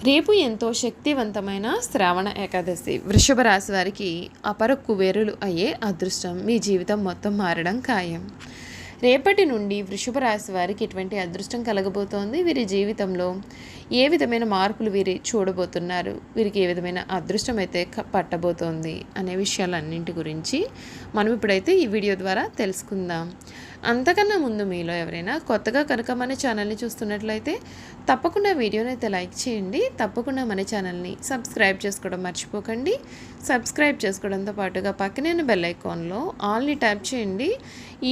రేపు ఎంతో శక్తివంతమైన శ్రావణ ఏకాదశి. వృషభ రాశి వారికి అపర కుబేరులు అయ్యే అదృష్టం. మీ జీవితం మొత్తం మారడం ఖాయం. రేపటి నుండి వృషభ రాశి వారికి ఎటువంటి అదృష్టం కలగబోతోంది, వీరి జీవితంలో ఏ విధమైన మార్పులు వీరి చూడబోతున్నారు, వీరికి ఏ విధమైన అదృష్టం అయితే పట్టబోతోంది అనే విషయాలన్నింటి గురించి మనం ఇప్పుడైతే ఈ వీడియో ద్వారా తెలుసుకుందాం. అంతకన్నా ముందు మీలో ఎవరైనా కొత్తగా కనుక మన ఛానల్ని చూస్తున్నట్లయితే తప్పకుండా వీడియోని అయితే లైక్ చేయండి. తప్పకుండా మన ఛానల్ని సబ్స్క్రైబ్ చేసుకోవడం మర్చిపోకండి. సబ్స్క్రైబ్ చేసుకోవడంతో పాటుగా పక్కనే ఉన్న బెల్ ఐకాన్లో ఆల్ని ట్యాప్ చేయండి.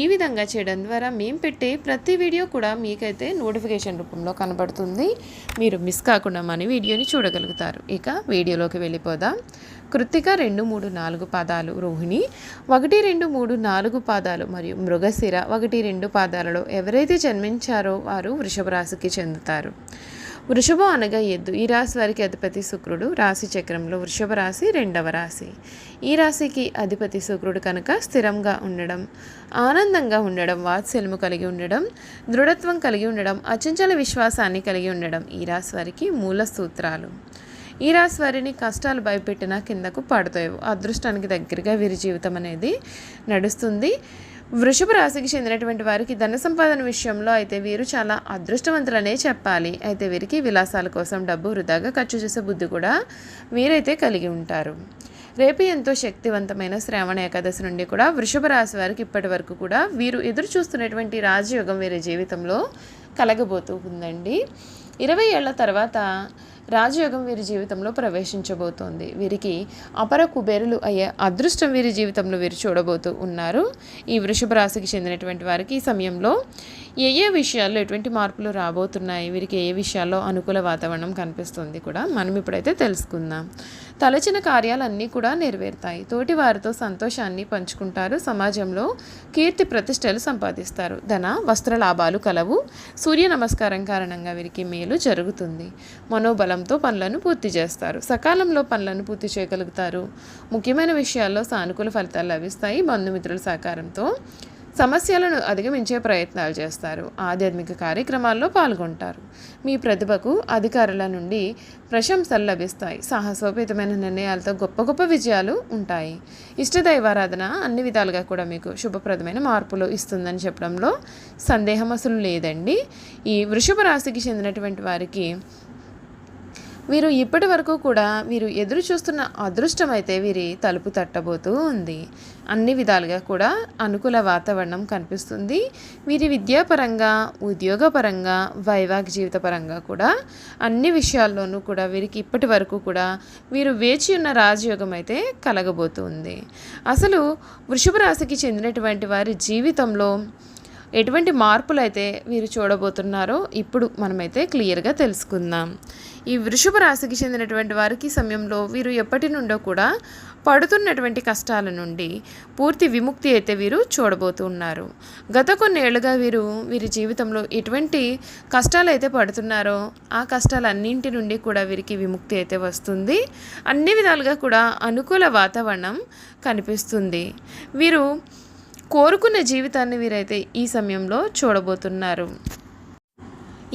ఈ విధంగా చేయడం ద్వారా మేము పెట్టే ప్రతి వీడియో కూడా మీకైతే నోటిఫికేషన్ రూపంలో కనబడుతుంది. మీరు మిస్ కాకుండా మన వీడియోని చూడగలుగుతారు. ఇక వీడియోలోకి వెళ్ళిపోదాం. కృత్తిక 2, 3, 4 పాదాలు, రోహిణి 1, 2, 3, 4 పాదాలు మరియు మృగశిర 1, 2 పాదాలలో ఎవరైతే జన్మించారో వారు వృషభ రాశికి చెందుతారు. వృషభం అనగా ఎద్దు. ఈ రాశి వారికి అధిపతి శుక్రుడు. రాశి చక్రంలో వృషభ రాశి 2వ రాశి. ఈ రాశికి అధిపతి శుక్రుడు కనుక స్థిరంగా ఉండడం, ఆనందంగా ఉండడం, వాత్సల్యము కలిగి ఉండడం, దృఢత్వం కలిగి ఉండడం, అచంచల విశ్వాసాన్ని కలిగి ఉండడం ఈ రాశి వారికి మూల సూత్రాలు. ఈ రాశి వారిని కష్టాలు భయపెట్టినా కిందకు పడతాయి. అదృష్టానికి దగ్గరగా వీరి జీవితం అనేది నడుస్తుంది. వృషభ రాశికి చెందినటువంటి వారికి ధన సంపాదన విషయంలో అయితే వీరు చాలా అదృష్టవంతులనే చెప్పాలి. అయితే వీరికి విలాసాల కోసం డబ్బు వృధాగా ఖర్చు చేసే బుద్ధి కూడా వీరైతే కలిగి ఉంటారు. రేపు ఎంతో శక్తివంతమైన శ్రావణ ఏకాదశి నుండి కూడా వృషభ రాశి వారికి ఇప్పటి వరకు కూడా వీరు ఎదురు చూస్తున్నటువంటి రాజయోగం వీరి జీవితంలో కలగబోతూ ఉందండి. 20 ఏళ్ల తర్వాత రాజయోగం వీరి జీవితంలో ప్రవేశించబోతోంది. వీరికి అపర కుబేరులు అయ్యే అదృష్టం వీరి జీవితంలో వీరు చూడబోతూ ఉన్నారు. ఈ వృషభ రాశికి చెందినటువంటి వారికి ఈ సమయంలో ఏ విషయాల్లో ఎటువంటి మార్పులు రాబోతున్నాయి, వీరికి ఏ విషయాల్లో అనుకూల వాతావరణం కనిపిస్తుంది కూడా మనం ఇప్పుడైతే తెలుసుకుందాం. తలచిన కార్యాలన్నీ కూడా నెరవేరుతాయి. తోటి వారితో సంతోషాన్ని పంచుకుంటారు. సమాజంలో కీర్తి ప్రతిష్టలు సంపాదిస్తారు. ధన వస్త్ర లాభాలు కలవు. సూర్య నమస్కారం కారణంగా వీరికి మేలు జరుగుతుంది. మనోబలంతో పనులను పూర్తి చేస్తారు. సకాలంలో పనులను పూర్తి చేయగలుగుతారు. ముఖ్యమైన విషయాల్లో సానుకూల ఫలితాలు లభిస్తాయి. బంధుమిత్రుల సహకారంతో సమస్యలను అధిగమించే ప్రయత్నాలు చేస్తారు. ఆధ్యాత్మిక కార్యక్రమాల్లో పాల్గొంటారు. మీ ప్రతిభకు అధికారుల నుండి ప్రశంసలు లభిస్తాయి. సాహసోపేతమైన నిర్ణయాలతో గొప్ప గొప్ప విజయాలు ఉంటాయి. ఇష్టదైవారాధన అన్ని విధాలుగా కూడా మీకు శుభప్రదమైన మార్పులు ఇస్తుందని చెప్పడంలో సందేహం అసలు లేదండి. ఈ వృషభ రాశికి చెందినటువంటి వారికి వీరు ఇప్పటి వరకు కూడా వీరు ఎదురు చూస్తున్న అదృష్టం అయితే వీరి తలుపు తట్టబోతూ ఉంది. అన్ని విధాలుగా కూడా అనుకూల వాతావరణం కనిపిస్తుంది. వీరి విద్యాపరంగా, ఉద్యోగపరంగా, వైవాహిక జీవితపరంగా కూడా అన్ని విషయాల్లోనూ కూడా వీరికి ఇప్పటి వరకు కూడా వీరు వేచి ఉన్న రాజయోగం అయితే కలగబోతుంది. అసలు వృషభ రాశికి చెందినటువంటి వారి జీవితంలో ఎటువంటి మార్పులు అయితే వీరు చూడబోతున్నారో ఇప్పుడు మనమైతే క్లియర్గా తెలుసుకుందాం. ఈ వృషభ రాశికి చెందినటువంటి వారికి సమయంలో వీరు ఎప్పటి నుండో కూడా పడుతున్నటువంటి కష్టాల నుండి పూర్తి విముక్తి అయితే వీరు చూడబోతున్నారు. గత కొన్నేళ్లుగా వీరి జీవితంలో ఎటువంటి కష్టాలు అయితే పడుతున్నారో ఆ కష్టాలన్నింటి నుండి కూడా వీరికి విముక్తి అయితే వస్తుంది. అన్ని విధాలుగా కూడా అనుకూల వాతావరణం కనిపిస్తుంది. వీరు కోరుకున్న జీవితాన్ని వీరైతే ఈ సమయంలో చూడబోతున్నారు.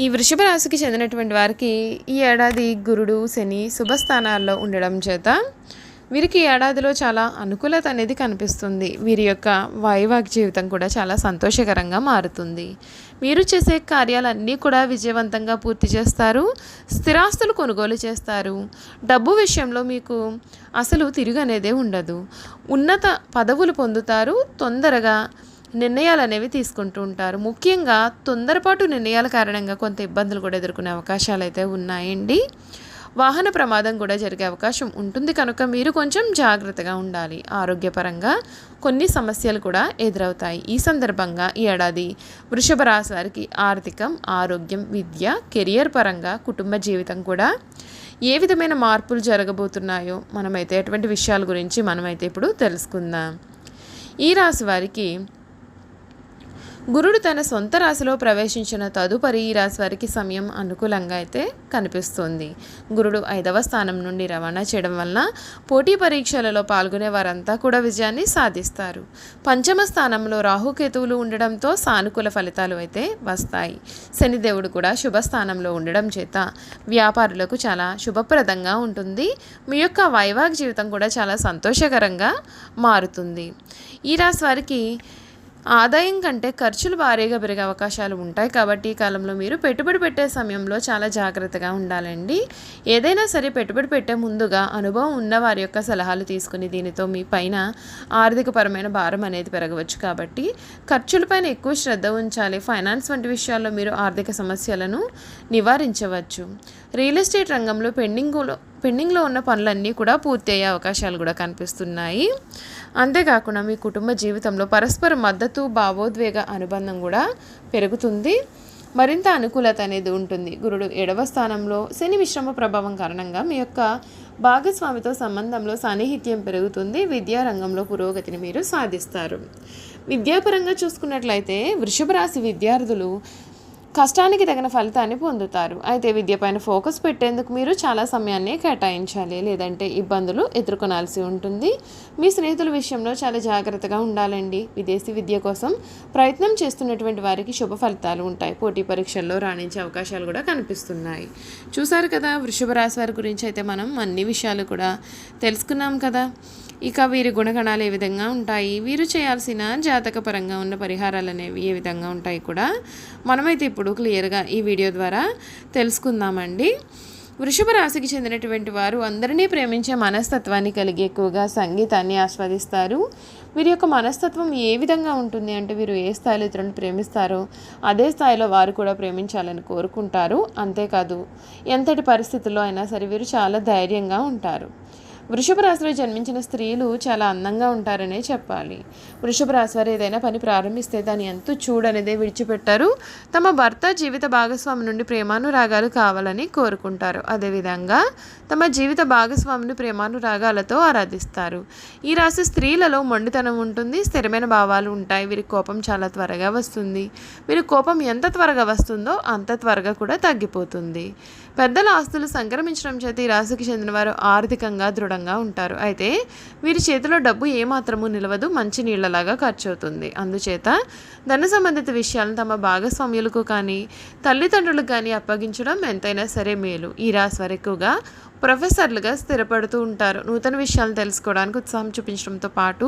ఈ వృషభ రాశికి చెందినటువంటి వారికి ఈ ఏడాది గురుడు, శని శుభస్థానాల్లో ఉండడం చేత వీరికి ఈ ఏడాదిలో చాలా అనుకూలత అనేది కనిపిస్తుంది. వీరి యొక్క వైవాహిక జీవితం కూడా చాలా సంతోషకరంగా మారుతుంది. మీరు చేసే కార్యాలన్నీ కూడా విజయవంతంగా పూర్తి చేస్తారు. స్థిరాస్తులు కొనుగోలు చేస్తారు. డబ్బు విషయంలో మీకు అసలు తిరుగు అనేదే ఉండదు. ఉన్నత పదవులు పొందుతారు. తొందరగా నిర్ణయాలు అనేవి తీసుకుంటూ ఉంటారు. ముఖ్యంగా తొందరపాటు నిర్ణయాల కారణంగా కొంత ఇబ్బందులు కూడా ఎదుర్కొనే అవకాశాలు అయితే ఉన్నాయండి. వాహన ప్రమాదం కూడా జరిగే అవకాశం ఉంటుంది కనుక మీరు కొంచెం జాగ్రత్తగా ఉండాలి. ఆరోగ్యపరంగా కొన్ని సమస్యలు కూడా ఎదురవుతాయి. ఈ సందర్భంగా ఈ ఏడాది వృషభ రాశి వారికి ఆర్థికం, ఆరోగ్యం, విద్య, కెరియర్ పరంగా, కుటుంబ జీవితం కూడా ఏ విధమైన మార్పులు జరగబోతున్నాయో మనమైతే అటువంటి విషయాల గురించి మనమైతే ఇప్పుడు తెలుసుకుందాం. ఈ రాశి వారికి గురుడు తన సొంత రాశిలో ప్రవేశించిన తదుపరి ఈ రాశి వారికి సమయం అనుకూలంగా అయితే కనిపిస్తుంది. గురుడు 5వ స్థానం నుండి రవాణా చేయడం వలన పోటీ పరీక్షలలో పాల్గొనే వారంతా కూడా విజయాన్ని సాధిస్తారు. పంచమ స్థానంలో రాహుకేతువులు ఉండడంతో సానుకూల ఫలితాలు అయితే వస్తాయి. శనిదేవుడు కూడా శుభస్థానంలో ఉండడం చేత వ్యాపారులకు చాలా శుభప్రదంగా ఉంటుంది. మీ యొక్క వైవాహిక జీవితం కూడా చాలా సంతోషకరంగా మారుతుంది. ఈ రాశి వారికి ఆదాయం కంటే ఖర్చులు భారీగా పెరిగే అవకాశాలు ఉంటాయి. కాబట్టి ఈ కాలంలో మీరు పెట్టుబడి పెట్టే సమయంలో చాలా జాగ్రత్తగా ఉండాలండి. ఏదైనా సరే పెట్టుబడి పెట్టే ముందుగా అనుభవం ఉన్న వారి యొక్క సలహాలు తీసుకుని దీనితో మీ పైన ఆర్థికపరమైన భారం అనేది పెరగవచ్చు. కాబట్టి ఖర్చులపైన ఎక్కువ శ్రద్ధ ఉంచాలి. ఫైనాన్స్ వంటి విషయాల్లో మీరు ఆర్థిక సమస్యలను నివారించవచ్చు. రియల్ ఎస్టేట్ రంగంలో పెండింగ్లో ఉన్న పనులన్నీ కూడా పూర్తి అయ్యే అవకాశాలు కూడా కనిపిస్తున్నాయి. అంతేకాకుండా మీ కుటుంబ జీవితంలో పరస్పర మద్దతు, భావోద్వేగ అనుబంధం కూడా పెరుగుతుంది. మరింత అనుకూలత అనేది ఉంటుంది. గురుడు 7వ స్థానంలో శని మిశ్రమ ప్రభావం కారణంగా మీ యొక్క భాగస్వామితో సంబంధంలో సాన్నిహిత్యం పెరుగుతుంది. విద్యా రంగంలో పురోగతిని మీరు సాధిస్తారు. విద్యాపరంగా చూసుకున్నట్లయితే వృషభ రాశి విద్యార్థులు కష్టానికి తగిన ఫలితాన్ని పొందుతారు. అయితే విద్యపైన ఫోకస్ పెట్టేందుకు మీరు చాలా సమయాన్ని కేటాయించాలి, లేదంటే ఇబ్బందులు ఎదుర్కొనాల్సి ఉంటుంది. మీ స్నేహితుల విషయంలో చాలా జాగ్రత్తగా ఉండాలండి. విదేశీ విద్య కోసం ప్రయత్నం చేస్తున్నటువంటి వారికి శుభ ఫలితాలు ఉంటాయి. పోటీ పరీక్షల్లో రాణించే అవకాశాలు కూడా కనిపిస్తున్నాయి. చూసారు కదా, వృషభ రాశి వారి గురించి అయితే మనం అన్ని విషయాలు కూడా తెలుసుకున్నాం కదా. ఇక వీరి గుణగణాలు ఏ విధంగా ఉంటాయి, వీరు చేయాల్సిన జాతకపరంగా ఉన్న పరిహారాలు అనేవి ఏ విధంగా ఉంటాయి కూడా మనమైతే ఇప్పుడు క్లియర్గా ఈ వీడియో ద్వారా తెలుసుకుందామండి. వృషభ రాశికి చెందినటువంటి వారు అందరినీ ప్రేమించే మనస్తత్వాన్ని కలిగి ఎక్కువగా సంగీతాన్ని ఆస్వాదిస్తారు. వీరి యొక్క మనస్తత్వం ఏ విధంగా ఉంటుంది అంటే వీరు ఏ స్థాయిలో ఇతరులను ప్రేమిస్తారో అదే స్థాయిలో వారు కూడా ప్రేమించాలని కోరుకుంటారు. అంతేకాదు ఎంతటి పరిస్థితుల్లో అయినా సరే వీరు చాలా ధైర్యంగా ఉంటారు. వృషభ రాశిలో జన్మించిన స్త్రీలు చాలా అందంగా ఉంటారనే చెప్పాలి. వృషభ రాశి వారు ఏదైనా పని ప్రారంభిస్తే దాన్ని ఎంతో చూడనేదే విడిచిపెట్టారు. తమ భర్త జీవిత భాగస్వామి నుండి ప్రేమానురాగాలు కావాలని కోరుకుంటారు. అదేవిధంగా తమ జీవిత భాగస్వామిని ప్రేమానురాగాలతో ఆరాధిస్తారు. ఈ రాశి స్త్రీలలో మొండితనం ఉంటుంది, స్థిరమైన భావాలు ఉంటాయి. వీరి కోపం చాలా త్వరగా వస్తుంది. వీరి కోపం ఎంత త్వరగా వస్తుందో అంత త్వరగా కూడా తగ్గిపోతుంది. పెద్దల ఆస్తులు సంక్రమించడం చేత ఈ రాశికి చెందిన వారు ఆర్థికంగా దృఢంగా ఉంటారు. అయితే వీరి చేతిలో డబ్బు ఏమాత్రము నిలవదు, మంచి నీళ్లలాగా ఖర్చు అవుతుంది. అందుచేత ధన సంబంధిత విషయాలను తమ భాగస్వామ్యులకు కానీ తల్లిదండ్రులకు కానీ అప్పగించడం ఎంతైనా సరే మేలు. ఈ రాశి వారు ఎక్కువగా ప్రొఫెసర్లుగా స్థిరపడుతూ ఉంటారు. నూతన విషయాలను తెలుసుకోవడానికి ఉత్సాహం చూపించడంతో పాటు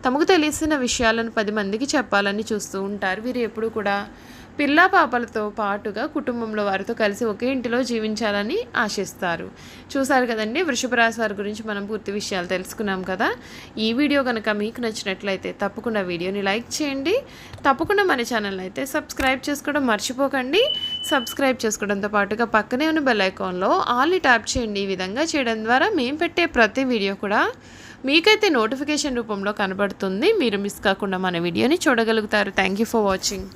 తమకు తెలిసిన విషయాలను 10 మందికి చెప్పాలని చూస్తూ ఉంటారు. వీరు ఎప్పుడు కూడా పిల్లా పాపలతో పాటుగా కుటుంబంలో వారితో కలిసి ఒకే ఇంటిలో జీవించాలని ఆశిస్తారు. చూసారు కదండి, వృషభ రాశి వారి గురించి మనం పూర్తి విషయాలు తెలుసుకున్నాం కదా. ఈ వీడియో కనుక మీకు నచ్చినట్లయితే తప్పకుండా వీడియోని లైక్ చేయండి. తప్పకుండా మన ఛానల్ అయితే సబ్స్క్రైబ్ చేసుకోవడం మర్చిపోకండి. సబ్స్క్రైబ్ చేసుకోవడంతో పాటుగా పక్కనే ఉన్న బెల్ ఐకాన్లో ఆల్ని ట్యాప్ చేయండి. ఈ విధంగా చేయడం ద్వారా మేము పెట్టే ప్రతి వీడియో కూడా మీకైతే నోటిఫికేషన్ రూపంలో కనబడుతుంది. మీరు మిస్ కాకుండా మన వీడియోని చూడగలుగుతారు. Thank you for watching.